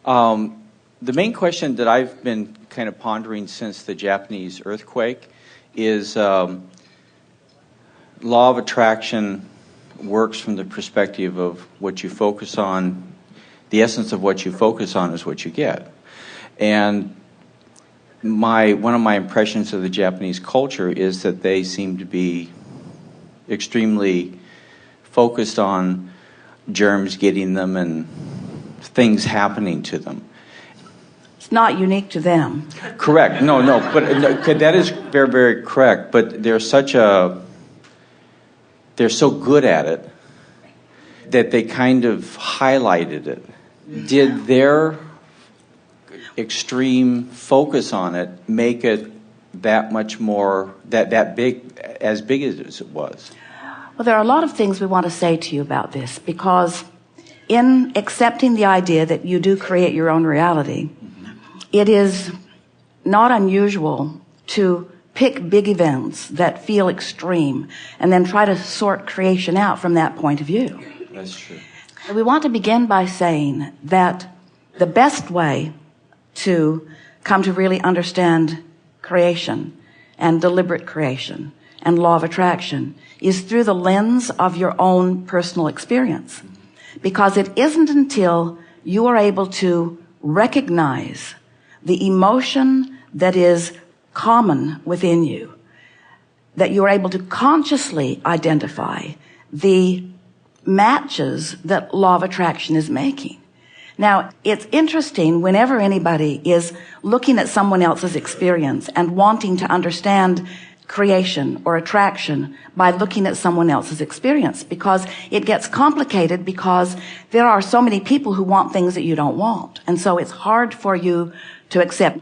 The main question that I've been kind of pondering since the Japanese earthquake is law of attraction works from the perspective of what you focus on. The essence of what you focus on is what you get. And one of my impressions of the Japanese culture is that they seem to be extremely focused on germs getting them and things happening to them. It's not unique to them. Correct. No, but that is very, very correct. But they're so good at it that they kind of highlighted it. Did their extreme focus on it make it that much more, that big, as big as it was? Well, there are a lot of things we want to say to you about this, because in accepting the idea that you do create your own reality, it is not unusual to pick big events that feel extreme and then try to sort creation out from that point of view. That's true. We want to begin by saying that the best way to come to really understand creation and deliberate creation and law of attraction is through the lens of your own personal experience. Because it isn't until you are able to recognize the emotion that is common within you that you are able to consciously identify the matches that law of attraction is making. Now, it's interesting whenever anybody is looking at someone else's experience and wanting to understand creation or attraction by looking at someone else's experience, because it gets complicated because there are so many people who want things that you don't want. And so it's hard for you to accept.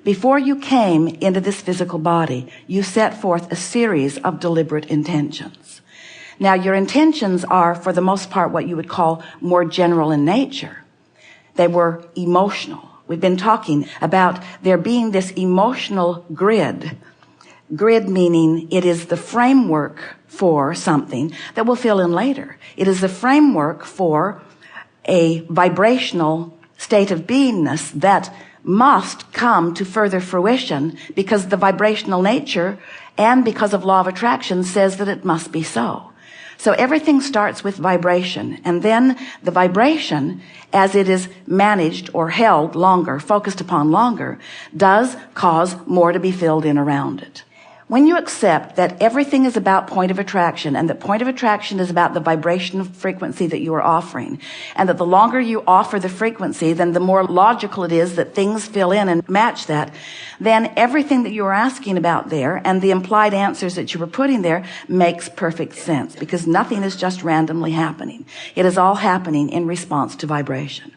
Before you came into this physical body, you set forth a series of deliberate intentions. Now, your intentions are, for the most part, what you would call more general in nature. They were emotional. We've been talking about there being this emotional grid. Grid meaning it is the framework for something that we'll fill in later. It is the framework for a vibrational state of beingness that must come to further fruition because the vibrational nature and because of law of attraction says that it must be so. So everything starts with vibration, and then the vibration, as it is managed or held longer, focused upon longer, does cause more to be filled in around it. When you accept that everything is about point of attraction, and that point of attraction is about the vibration frequency that you are offering, and that the longer you offer the frequency, then the more logical it is that things fill in and match that, then everything that you are asking about there and the implied answers that you were putting there makes perfect sense, because nothing is just randomly happening. It is all happening in response to vibration.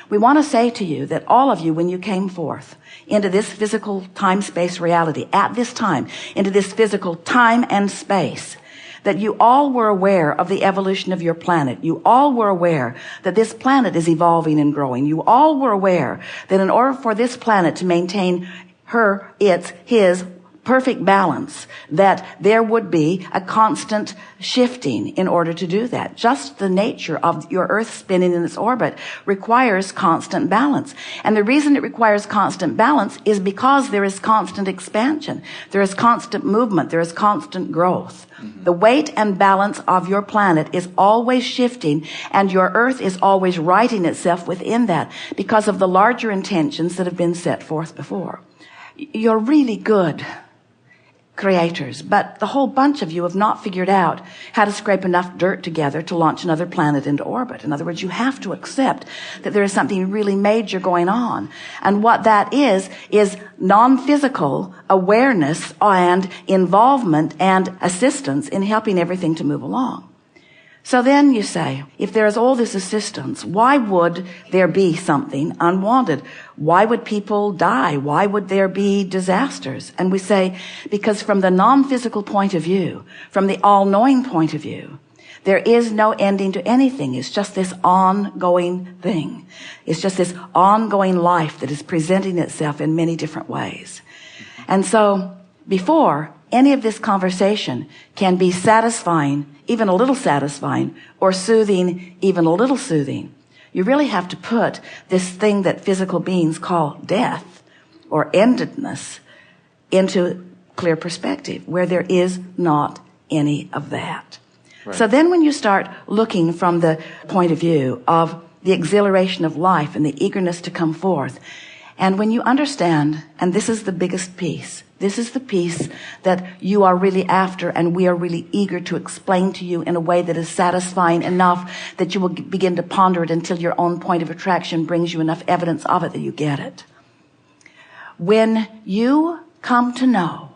We want to say to you that all of you, when you came forth into this physical time-space reality, at this time, into this physical time and space, that you all were aware of the evolution of your planet. You all were aware that this planet is evolving and growing. You all were aware that in order for this planet to maintain his perfect balance, that there would be a constant shifting in order to do that. Just the nature of your Earth spinning in its orbit requires constant balance. And the reason it requires constant balance is because there is constant expansion. There is constant movement. There is constant growth. The weight and balance of your planet is always shifting, and your Earth is always righting itself within that because of the larger intentions that have been set forth before. You're really good creators, but the whole bunch of you have not figured out how to scrape enough dirt together to launch another planet into orbit. In other words, you have to accept that there is something really major going on. And what that is non-physical awareness and involvement and assistance in helping everything to move along. So then you say, if there is all this assistance, why would there be something unwanted? Why would people die? Why would there be disasters? And we say, because from the non-physical point of view, from the all-knowing point of view, there is no ending to anything. It's just this ongoing thing. It's just this ongoing life that is presenting itself in many different ways. And so before any of this conversation can be satisfying, even a little satisfying, or soothing, even a little soothing, You really have to put this thing that physical beings call death or endedness into clear perspective, where there is not any of that. Right. So then when you start looking from the point of view of the exhilaration of life and the eagerness to come forth, and when you understand, and this is the biggest piece, this is the piece that you are really after, and we are really eager to explain to you in a way that is satisfying enough that you will begin to ponder it until your own point of attraction brings you enough evidence of it that you get it. When you come to know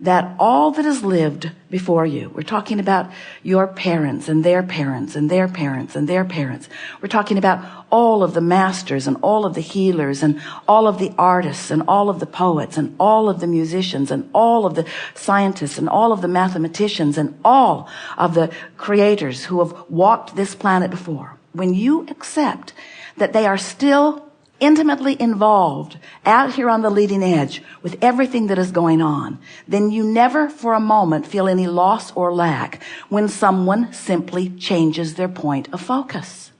that all that is lived before you, we're talking about your parents and their parents and their parents and their parents. We're talking about all of the masters and all of the healers and all of the artists and all of the poets and all of the musicians and all of the scientists and all of the mathematicians and all of the creators who have walked this planet before. When you accept that they are still intimately involved out here on the leading edge with everything that is going on, then you never for a moment feel any loss or lack when someone simply changes their point of focus.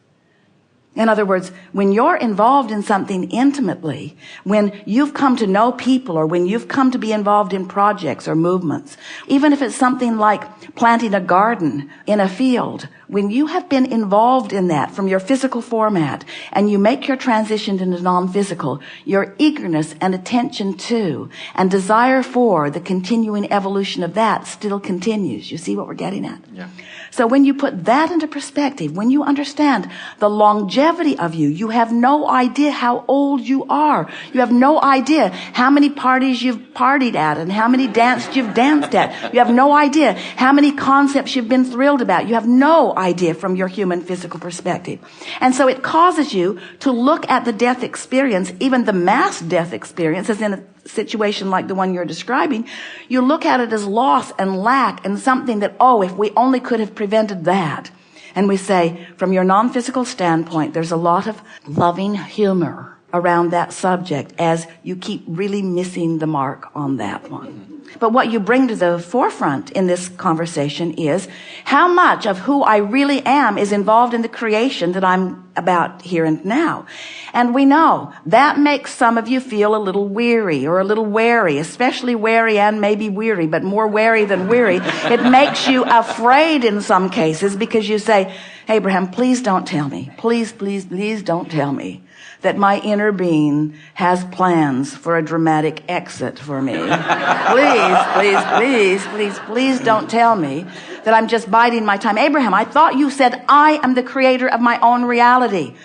In other words, when you're involved in something intimately, when you've come to know people or when you've come to be involved in projects or movements, even if it's something like planting a garden in a field, when you have been involved in that from your physical format and you make your transition into non-physical, your eagerness and attention to and desire for the continuing evolution of that still continues. You see what we're getting at? Yeah. So when you put that into perspective, when you understand the longevity of you, you have no idea how old you are. You have no idea how many parties you've partied at and how many dances you've danced at. You have no idea how many concepts you've been thrilled about. You have no idea from your human physical perspective. And so it causes you to look at the death experience, even the mass death experience, as in a situation like the one you're describing, you look at it as loss and lack and something that, oh, if we only could have prevented that. And we say, from your non-physical standpoint, there's a lot of loving humor around that subject as you keep really missing the mark on that one. But what you bring to the forefront in this conversation is how much of who I really am is involved in the creation that I'm about here and now. And we know that makes some of you feel a little weary or a little wary, especially wary and maybe weary, but more wary than weary. It makes you afraid in some cases because you say, Abraham, please don't tell me. Please, please, please don't tell me that my inner being has plans for a dramatic exit for me. Please, please, please, please, please don't tell me that I'm just biding my time. Abraham, I thought you said I am the creator of my own reality.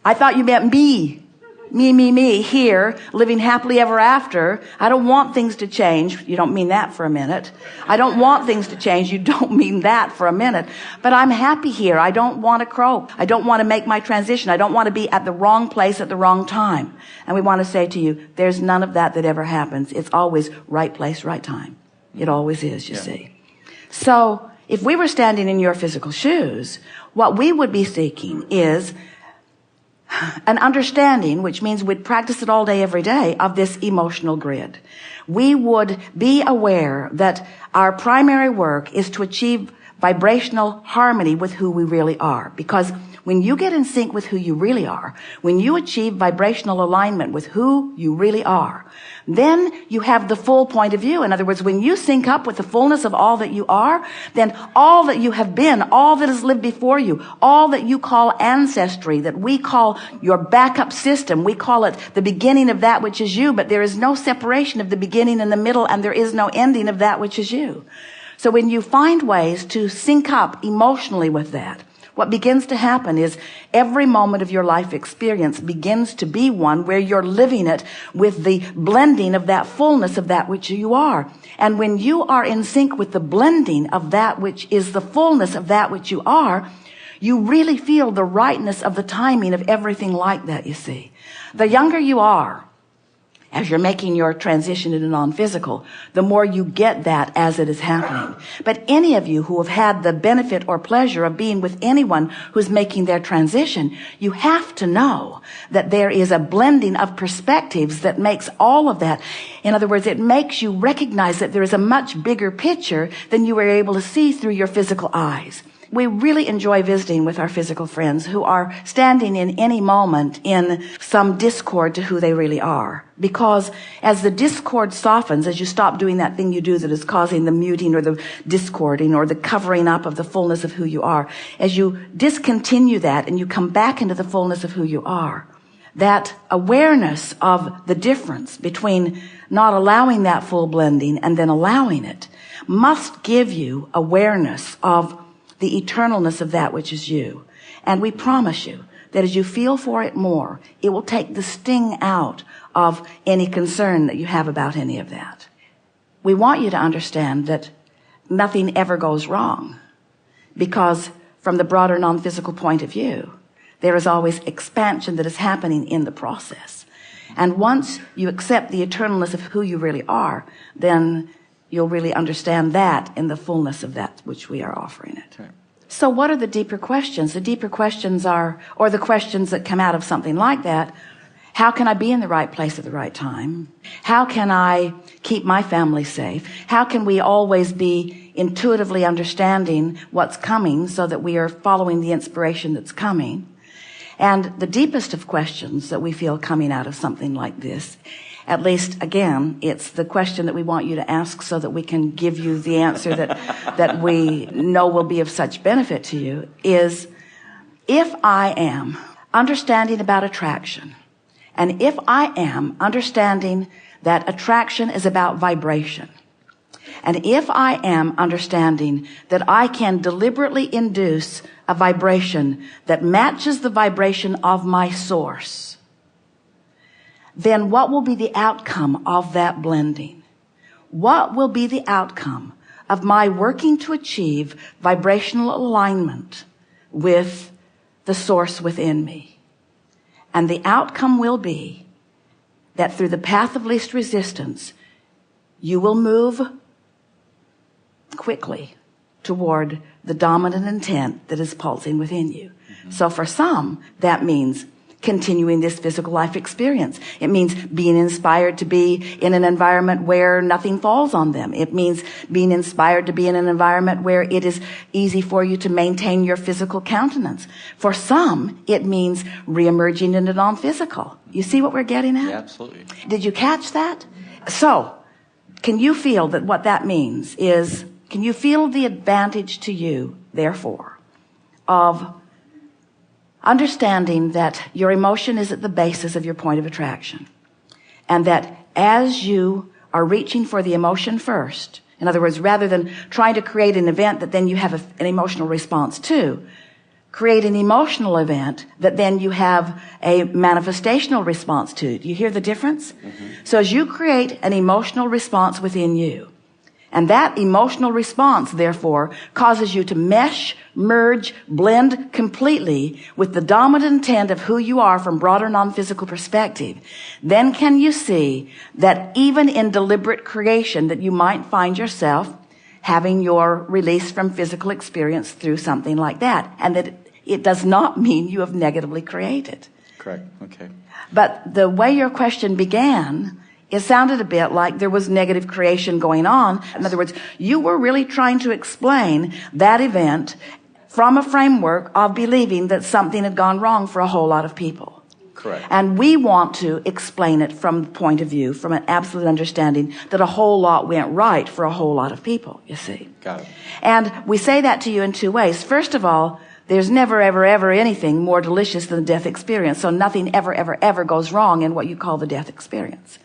I thought you meant me, here, living happily ever after. I don't want things to change. You don't mean that for a minute. I don't want things to change. You don't mean that for a minute. But I'm happy here. I don't want to croak. I don't want to make my transition. I don't want to be at the wrong place at the wrong time. And we want to say to you, there's none of that ever happens. It's always right place, right time. It always is, you see. So if we were standing in your physical shoes, what we would be seeking is an understanding, which means we'd practice it all day, every day, of this emotional grid. We would be aware that our primary work is to achieve vibrational harmony with who we really are. Because when you get in sync with who you really are, when you achieve vibrational alignment with who you really are, then you have the full point of view. In other words, when you sync up with the fullness of all that you are, then all that you have been, all that has lived before you, all that you call ancestry, that we call your backup system, we call it the beginning of that which is you, but there is no separation of the beginning and the middle, and there is no ending of that which is you. So when you find ways to sync up emotionally with that, what begins to happen is every moment of your life experience begins to be one where you're living it with the blending of that fullness of that which you are. And when you are in sync with the blending of that which is the fullness of that which you are, you really feel the rightness of the timing of everything like that, you see. The younger you are, as you're making your transition into non-physical, the more you get that as it is happening. But any of you who have had the benefit or pleasure of being with anyone who's making their transition, you have to know that there is a blending of perspectives that makes all of that. In other words, it makes you recognize that there is a much bigger picture than you were able to see through your physical eyes. We really enjoy visiting with our physical friends who are standing in any moment in some discord to who they really are. Because as the discord softens, as you stop doing that thing you do that is causing the muting or the discording or the covering up of the fullness of who you are, as you discontinue that and you come back into the fullness of who you are, that awareness of the difference between not allowing that full blending and then allowing it must give you awareness of the eternalness of that which is you. And we promise you that as you feel for it more, it will take the sting out of any concern that you have about any of that. We want you to understand that nothing ever goes wrong, because from the broader non-physical point of view, there is always expansion that is happening in the process. And once you accept the eternalness of who you really are, then you'll really understand that in the fullness of that which we are offering it. Okay. So what are the deeper questions? The deeper questions are, or the questions that come out of something like that, how can I be in the right place at the right time? How can I keep my family safe? How can we always be intuitively understanding what's coming so that we are following the inspiration that's coming? And the deepest of questions that we feel coming out of something like this, at least, again, it's the question that we want you to ask so that we can give you the answer that we know will be of such benefit to you, is, if I am understanding about attraction, and if I am understanding that attraction is about vibration, and if I am understanding that I can deliberately induce a vibration that matches the vibration of my source, then what will be the outcome of that blending? What will be the outcome of my working to achieve vibrational alignment with the source within me? And the outcome will be that through the path of least resistance, you will move quickly toward the dominant intent that is pulsing within you. Mm-hmm. So for some, that means continuing this physical life experience. It means being inspired to be in an environment where nothing falls on them. It means being inspired to be in an environment where it is easy for you to maintain your physical countenance. For some, it means reemerging into non-physical. You see what we're getting at? Yeah, absolutely. Did you catch that? So, can you feel that what that means is, can you feel the advantage to you, therefore, of understanding that your emotion is at the basis of your point of attraction, and that as you are reaching for the emotion first, in other words, rather than trying to create an event that then you have an emotional response to, create an emotional event that then you have a manifestational response to. Do you hear the difference? Mm-hmm. So as you create an emotional response within you, and that emotional response, therefore, causes you to mesh, merge, blend completely with the dominant intent of who you are from broader non-physical perspective, then can you see that even in deliberate creation that you might find yourself having your release from physical experience through something like that, and that it does not mean you have negatively created. Correct. Okay. But the way your question began, it sounded a bit like there was negative creation going on. In other words, you were really trying to explain that event from a framework of believing that something had gone wrong for a whole lot of people. Correct. And we want to explain it from the point of view, from an absolute understanding that a whole lot went right for a whole lot of people, you see. Got it. And we say that to you in two ways. First of all, there's never, ever, ever anything more delicious than the death experience. So nothing ever, ever, ever goes wrong in what you call the death experience.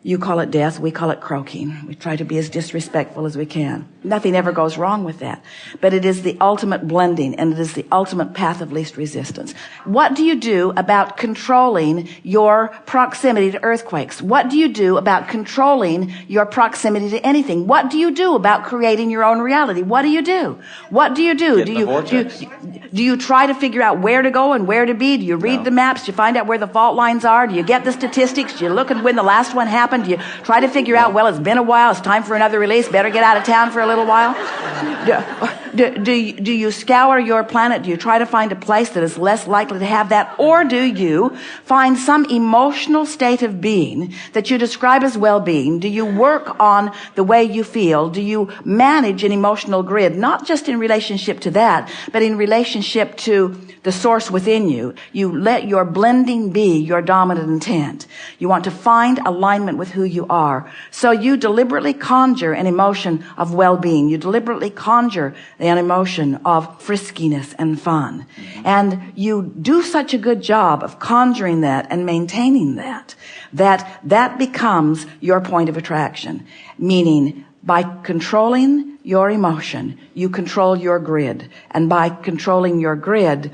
You call it death, we call it croaking. We try to be as disrespectful as we can. Nothing ever goes wrong with that. But it is the ultimate blending, and it is the ultimate path of least resistance. What do you do about controlling your proximity to earthquakes? What do you do about controlling your proximity to anything? What do you do about creating your own reality? What do you do? What do you do? Do you try to figure out where to go and where to be? Do you read the maps? Do you find out where the fault lines are? Do you get the statistics? Do you look at when the last one happened? Do you try to figure out, well, it's been a while, it's time for another release, better get out of town for a little while? do you scour your planet? Do you try to find a place that is less likely to have that? Or do you find some emotional state of being that you describe as well-being? Do you work on the way you feel? Do you manage an emotional grid, not just in relationship to that, but in relationship to the source within you? You let your blending be your dominant intent. You want to find alignment with who you are. So you deliberately conjure an emotion of well-being. You deliberately conjure an emotion of friskiness and fun. And you do such a good job of conjuring that and maintaining that becomes your point of attraction. Meaning, by controlling your emotion, you control your grid. And by controlling your grid,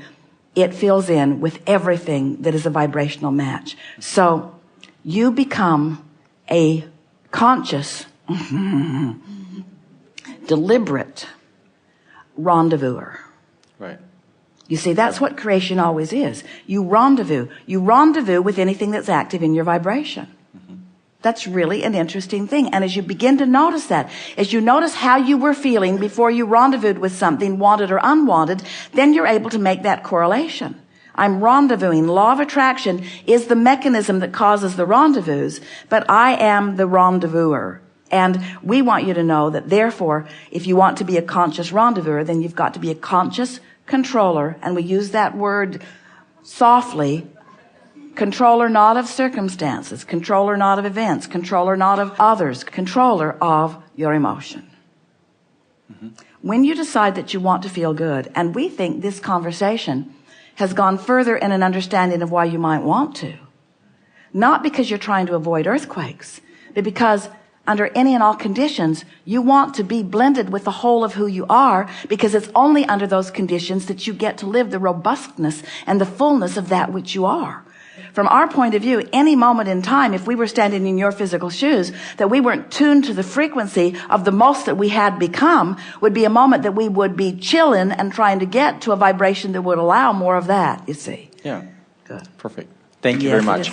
it fills in with everything that is a vibrational match. So you become a conscious, deliberate rendezvouser. Right. You see, that's what creation always is. You rendezvous. You rendezvous with anything that's active in your vibration. That's really an interesting thing. And as you begin to notice that, as you notice how you were feeling before you rendezvoused with something, wanted or unwanted, then you're able to make that correlation. I'm rendezvousing. Law of attraction is the mechanism that causes the rendezvous, but I am the rendezvouser. And we want you to know that, therefore, if you want to be a conscious rendezvouser, then you've got to be a conscious controller. And we use that word softly. Controller not of circumstances, controller not of events, controller not of others, controller of your emotion. When you decide that you want to feel good, and we think this conversation has gone further in an understanding of why you might want to, not because you're trying to avoid earthquakes, but because under any and all conditions, you want to be blended with the whole of who you are, because it's only under those conditions that you get to live the robustness and the fullness of that which you are. From our point of view, any moment in time, if we were standing in your physical shoes, that we weren't tuned to the frequency of the most that we had become, would be a moment that we would be chilling and trying to get to a vibration that would allow more of that, you see. Yeah. Good. Perfect. Thank you very much.